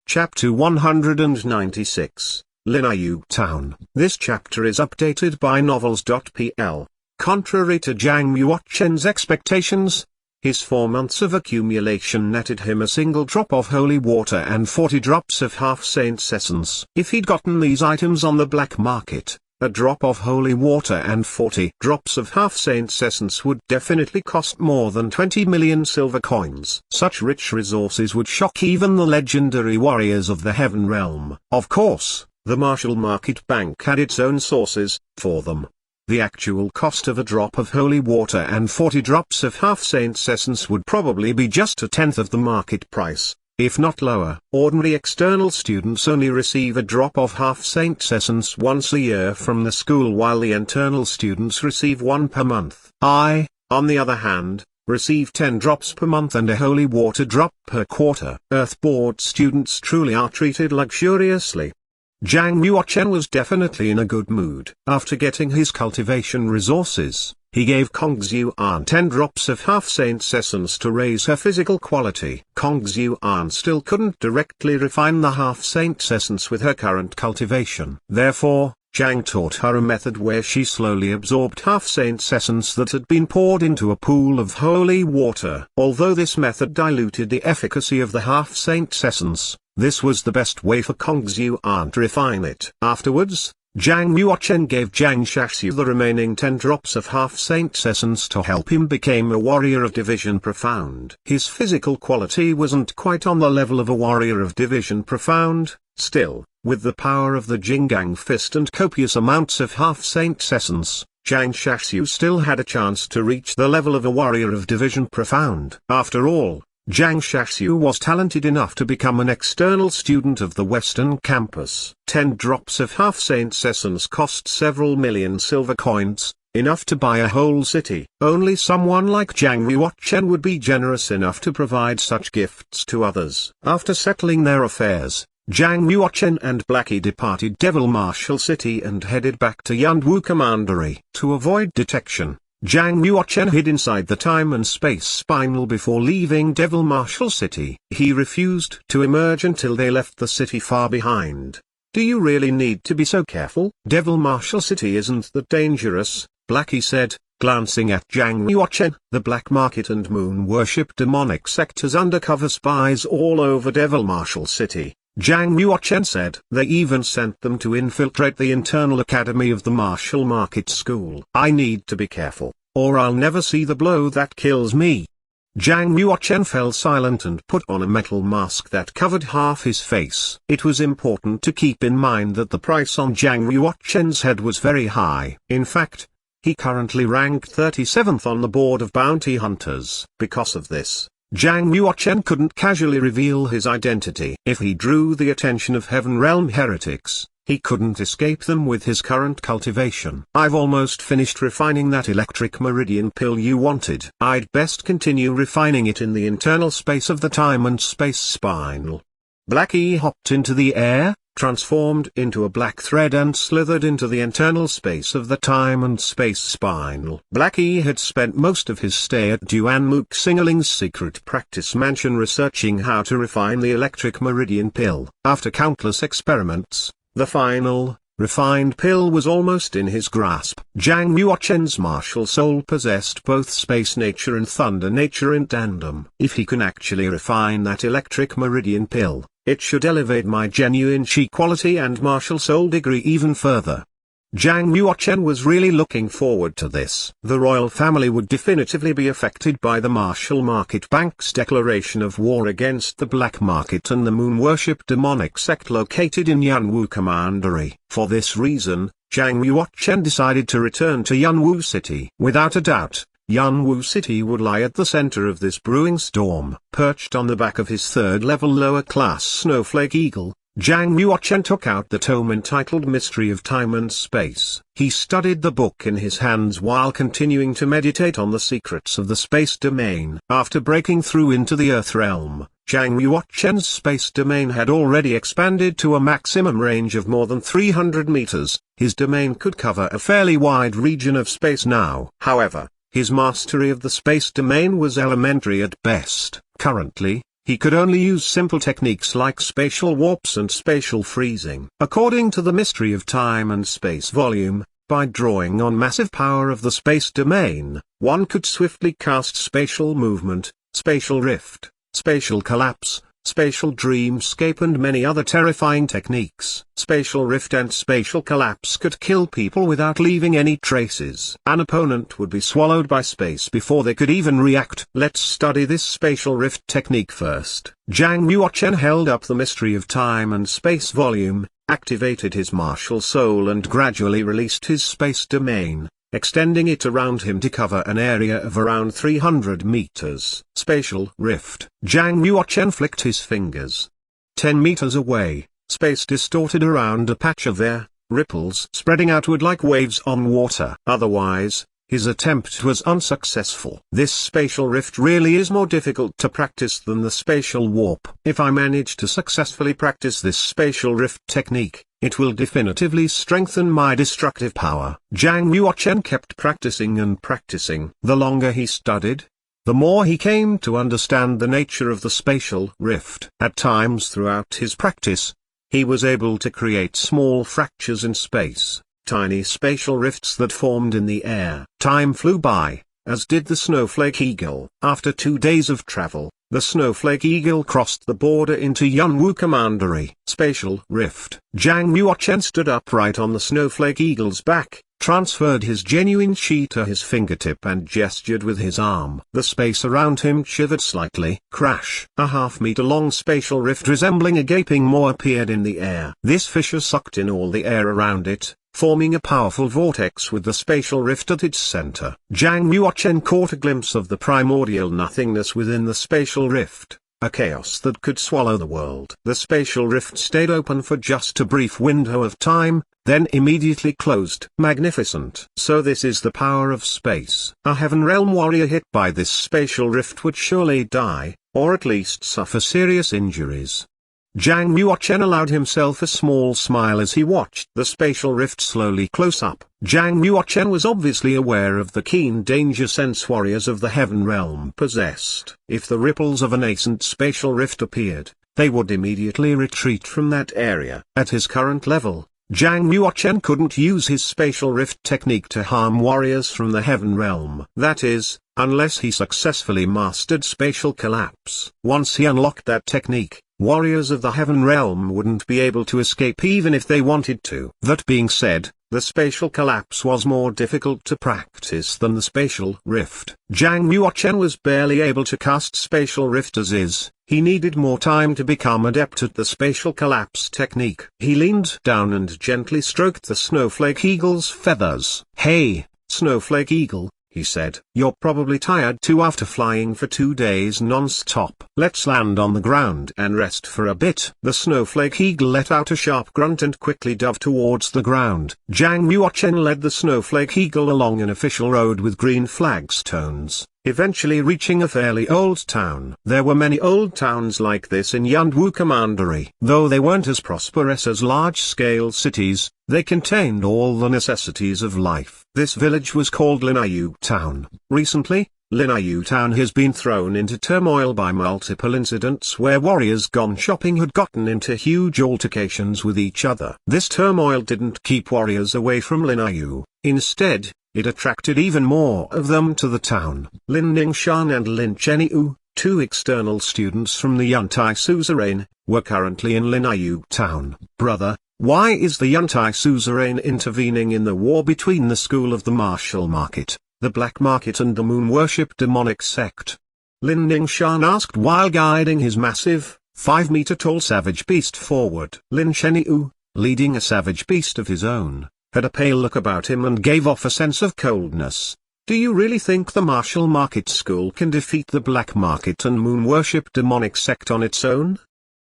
Chapter 196, Lingyue Town. This chapter is updated by novels.pl. Contrary to Zhang Yuochen's expectations, his 4 months of accumulation netted him a single drop of holy water and 40 drops of half-saint's essence. If he'd gotten these items on the black market, a drop of holy water and 40 drops of half-saint's essence would definitely cost more than 20 million silver coins. Such rich resources would shock even the legendary warriors of the Heaven Realm. Of course, the Martial Market Bank had its own sources for them. The actual cost of a drop of holy water and 40 drops of half-saint's essence would probably be just a tenth of the market price, if not lower. Ordinary external students only receive a drop of half-saint's essence once a year from the school, while the internal students receive 1 per month. I, on the other hand, receive 10 drops per month and a holy water drop per quarter. Earthboard students truly are treated luxuriously. Zhang Yuochen was definitely in a good mood. After getting his cultivation resources, he gave Kongxuan 10 drops of half-saint's essence to raise her physical quality. Kongxuan still couldn't directly refine the half-saint's essence with her current cultivation. Therefore, Zhang taught her a method where she slowly absorbed half-saint's essence that had been poured into a pool of holy water. Although this method diluted the efficacy of the half-saint's essence, this was the best way for Kongxuan to refine it. Afterwards, Zhang Yuochen gave Zhang Shaxu the remaining 10 drops of half-saint's essence to help him become a warrior of Division Profound. His physical quality wasn't quite on the level of a warrior of Division Profound. Still, with the power of the Jinggang Fist and copious amounts of half-saint's essence, Zhang Shaxu still had a chance to reach the level of a warrior of Division Profound. After all, Zhang Shaxu was talented enough to become an external student of the Western Campus. 10 drops of half-saint's essence cost several million silver coins, enough to buy a whole city. Only someone like Zhang Yuochen would be generous enough to provide such gifts to others. After settling their affairs, Zhang Yuochen and Blackie departed Devil Marshal City and headed back to Yunwu Commandery. To avoid detection, Zhang Yuochen hid inside the time and space spinal before leaving Devil Marshal City. He refused to emerge until they left the city far behind. Do you really need to be so careful? Devil Marshal City isn't that dangerous, Blackie said, glancing at Zhang Yuochen. The black market and moon worship demonic sect has undercover spies all over Devil Marshal City, Zhang Yuochen said. They even sent them to infiltrate the internal academy of the Martial Market School. I need to be careful, or I'll never see the blow that kills me. Zhang Yuochen fell silent and put on a metal mask that covered half his face. It was important to keep in mind that the price on Zhang Yuochen's head was very high. In fact, he currently ranked 37th on the board of bounty hunters. Because of this, Zhang Yuochen couldn't casually reveal his identity. If he drew the attention of Heaven Realm heretics, he couldn't escape them with his current cultivation. I've almost finished refining that electric meridian pill you wanted. I'd best continue refining it in the internal space of the time and space spinal. Blackie hopped into the air, transformed into a black thread and slithered into the internal space of the time and space spinal. Blackie had spent most of his stay at Duanmook Singerling's secret practice mansion researching how to refine the electric meridian pill. After countless experiments, the final, refined pill was almost in his grasp. Zhang Yuochen's martial soul possessed both space nature and thunder nature in tandem. If he can actually refine that electric meridian pill, it should elevate my genuine chi quality and martial soul degree even further. Zhang Yuochen was really looking forward to this. The royal family would definitively be affected by the Martial Market Bank's declaration of war against the black market and the moon worship demonic sect located in Yunwu Commandery. For this reason, Zhang Yuochen decided to return to Yunwu City. Without a doubt, Yunwu City would lie at the center of this brewing storm. Perched on the back of his 3rd-level lower-class snowflake eagle, Zhang Yuochen took out the tome entitled Mystery of Time and Space. He studied the book in his hands while continuing to meditate on the secrets of the space domain. After breaking through into the Earth realm, Zhang Yuochen's space domain had already expanded to a maximum range of more than 300 meters. His domain could cover a fairly wide region of space now. However, his mastery of the space domain was elementary at best. Currently, he could only use simple techniques like spatial warps and spatial freezing. According to the mystery of time and space volume, by drawing on massive power of the space domain, one could swiftly cast spatial movement, spatial rift, spatial collapse, spatial dreamscape and many other terrifying techniques. Spatial rift and spatial collapse could kill people without leaving any traces. An opponent would be swallowed by space before they could even react. Let's study this spatial rift technique first. Zhang Yuochen held up the mystery of time and space volume, activated his martial soul and gradually released his space domain, extending it around him to cover an area of around 300 meters. Spatial rift. Zhang Yuochen flicked his fingers. 10 meters away, space distorted around a patch of air, ripples spreading outward like waves on water. Otherwise, his attempt was unsuccessful. This spatial rift really is more difficult to practice than the spatial warp. If I manage to successfully practice this spatial rift technique, it will definitively strengthen my destructive power. Zhang Yuochen kept practicing and practicing. The longer he studied, the more he came to understand the nature of the spatial rift. At times throughout his practice, he was able to create small fractures in space, tiny spatial rifts that formed in the air. Time flew by, as did the snowflake eagle. After 2 days of travel, the snowflake eagle crossed the border into Yunwu Commandery. Spatial rift. Zhang Yuochen stood upright on the snowflake eagle's back, transferred his genuine chi to his fingertip and gestured with his arm. The space around him shivered slightly. Crash! A half-meter-long spatial rift resembling a gaping maw appeared in the air. This fissure sucked in all the air around it, forming a powerful vortex with the spatial rift at its center. Zhang Yuochen caught a glimpse of the primordial nothingness within the spatial rift, a chaos that could swallow the world. The spatial rift stayed open for just a brief window of time, then immediately closed. Magnificent. So this is the power of space. A Heaven Realm warrior hit by this spatial rift would surely die, or at least suffer serious injuries. Zhang Yuochen allowed himself a small smile as he watched the spatial rift slowly close up. Zhang Yuochen was obviously aware of the keen danger sense warriors of the Heaven Realm possessed. If the ripples of a nascent spatial rift appeared, they would immediately retreat from that area. At his current level, Zhang Yuochen couldn't use his spatial rift technique to harm warriors from the Heaven Realm. That is, unless he successfully mastered spatial collapse. Once he unlocked that technique, warriors of the Heaven Realm wouldn't be able to escape even if they wanted to. That being said, the spatial collapse was more difficult to practice than the spatial rift. Zhang Yuochen was barely able to cast spatial rift as is. He needed more time to become adept at the spatial collapse technique. He leaned down and gently stroked the snowflake eagle's feathers. "Hey, snowflake eagle," he said. "You're probably tired too after flying for 2 days non-stop. Let's land on the ground and rest for a bit." The snowflake eagle let out a sharp grunt and quickly dove towards the ground. Zhang Yuochen led the snowflake eagle along an official road with green flagstones, eventually reaching a fairly old town. There were many old towns like this in Yunwu Commandery. Though they weren't as prosperous as large-scale cities, they contained all the necessities of life. This village was called Lingyue Town. Recently, Lingyue Town has been thrown into turmoil by multiple incidents where warriors gone shopping had gotten into huge altercations with each other. This turmoil didn't keep warriors away from Lingyue. Instead, it attracted even more of them to the town. Lin Ningshan and Lin Chenyu, 2 external students from the Yuntai suzerain, were currently in Lingyue Town. "Brother, why is the Yuntai suzerain intervening in the war between the school of the martial market, the black market and the moon worship demonic sect?" Lin Ningshan asked while guiding his massive, 5-meter-tall savage beast forward. Lin Chenyu, leading a savage beast of his own, had a pale look about him and gave off a sense of coldness. "Do you really think the martial market school can defeat the black market and moon worship demonic sect on its own?"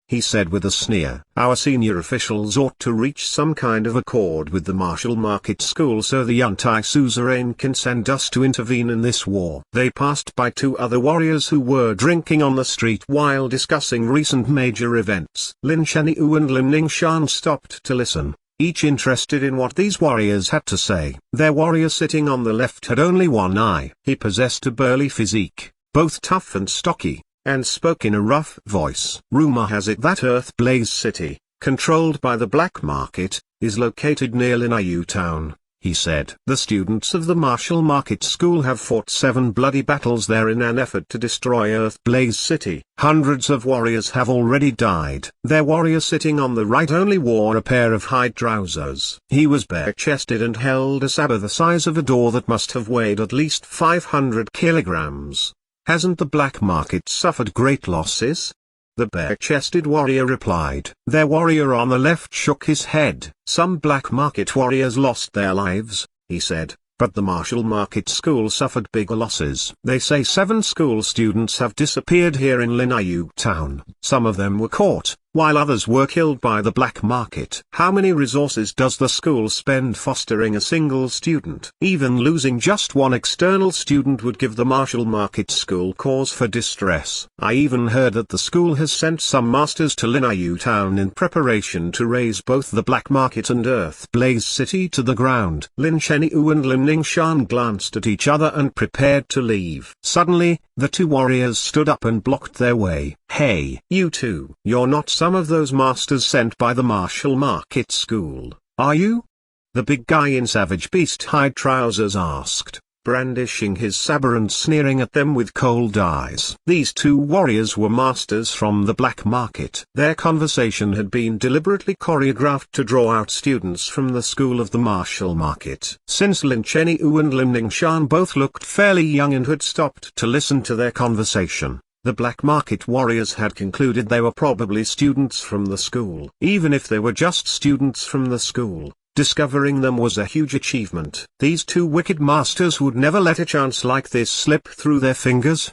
he said with a sneer. "Our senior officials ought to reach some kind of accord with the martial market school so the Yuntai suzerain can send us to intervene in this war." They passed by 2 other warriors who were drinking on the street while discussing recent major events. Lin Chenyu and Lin Ningshan stopped to listen, each interested in what these warriors had to say. Their warrior sitting on the left had only one eye. He possessed a burly physique, both tough and stocky, and spoke in a rough voice. Rumor has it that Earth Blaze City, controlled by the black market, is located near Lingyue town, he said. The students of the Martial Market School have fought 7 bloody battles there in an effort to destroy Earth Blaze City. Hundreds of warriors have already died. Their warrior sitting on the right only wore a pair of hide trousers. He was bare-chested and held a saber the size of a door that must have weighed at least 500 kilograms. Hasn't the black market suffered great losses? The bare-chested warrior replied. Their warrior on the left shook his head. Some black market warriors lost their lives, he said, but the Martial Market School suffered bigger losses. They say 7 school students have disappeared here in Lingyue town. Some of them were caught, while others were killed by the black market. How many resources does the school spend fostering a single student? Even losing just one external student would give the Martial Market School cause for distress. I even heard that the school has sent some masters to Lingyue town in preparation to raise both the black market and Earth Blaze City to the ground. Lin Chenyu and Lim Ningshan glanced at each other and prepared to leave. Suddenly, the 2 warriors stood up and blocked their way. Hey, you two! You're not some of those masters sent by the Martial Market School, are you? The big guy in savage beast hide trousers asked, brandishing his saber and sneering at them with cold eyes. These 2 warriors were masters from the black market. Their conversation had been deliberately choreographed to draw out students from the school of the Martial Market. Since Lin Chenyu and Lim Ningshan both looked fairly young and had stopped to listen to their conversation, the black market warriors had concluded they were probably students from the school. Even if they were just students from the school, discovering them was a huge achievement. These 2 wicked masters would never let a chance like this slip through their fingers.